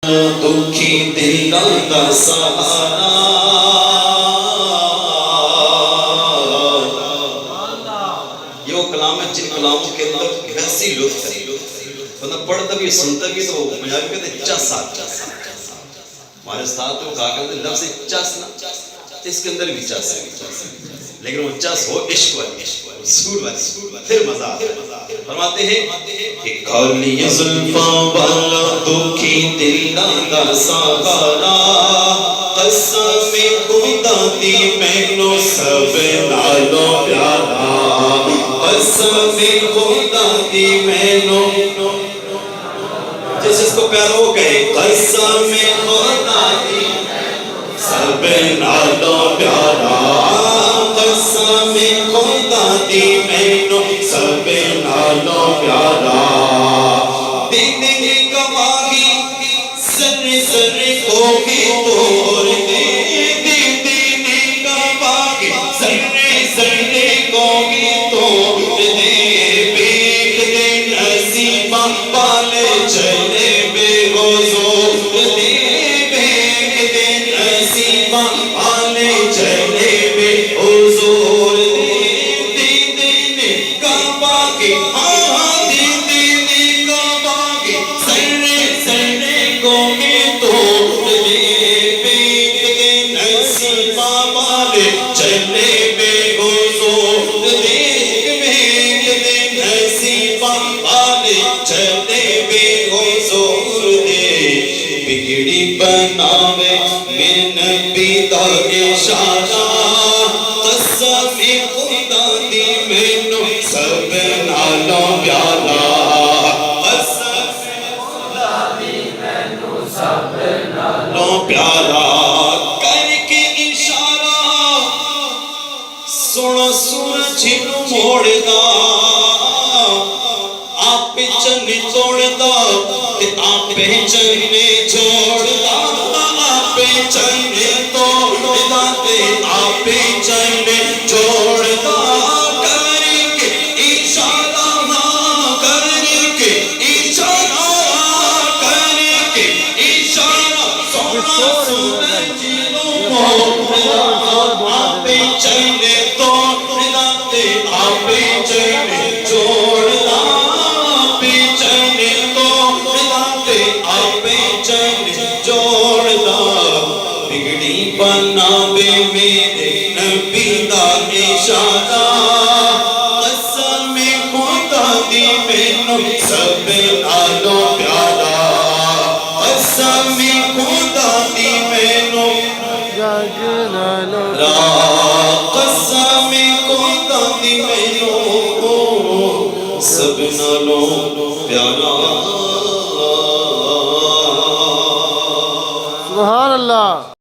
दुखी दिल्lan दा सहारा ये वो कलाम है जिन कलामों के अंदर वैसी लुत्फ है मतलब पढ़ता भी सुनता भी तो पंजाबी कहते चस आ हमारे साथ वो कहा करते लफ्ज़ चस ना इसके अंदर भी चस है लेकिन वो चस हो इश्क वाली सूर वाली फिर मजा फरमाते हैं कि कालियां जुल्फां वाला दुखी दिल्lan दा सहारा कसम खुदा दी मैनू सब नालों प्यारा कसम खुदा दी मैनू जिस इसको प्यारा वो कहे कसम खुदा दी सब नालों प्यारा कसम खुदा दी मैनू सब नालों प्यारा दीदी कमागी सरे सरे को भी तोड़ दे दीदी कमागी सरे सरे को भी तोड़ दे बेख दे नसीबा वाले चले बेगोज़ोर दे बेख दे नसीबा वाले चले बेगोज़ोर दे दीदी कमागी बिगड़ी बनावे मेरे नबी दा इशारा कसम खुदा दी मैनू सब नालों प्यारा कसम खुदा दी मैनू सब नालों प्यारा करके इशारा सोना सूरज नू मोड़दा आपे चन्नी तोड़दा ते आपे चन्नी छोड़दा आपे चन्नी तोड़दा ते आपे चन्नी छोड़दा करके इशारा करके इशारा करके इशारा सोना सूरज नू मोड़दा आपे चन्नी तोड़दा ते आपे चन्नी छोड़दा बिगड़ी बनावे मेरे नबी दा इशारा कसम खुदा दी मैनू सब नालों प्यारा कसम खुदा दी मैनू कसम खुदा दी मैनू सब नालों प्यारा। सुभान अल्लाह।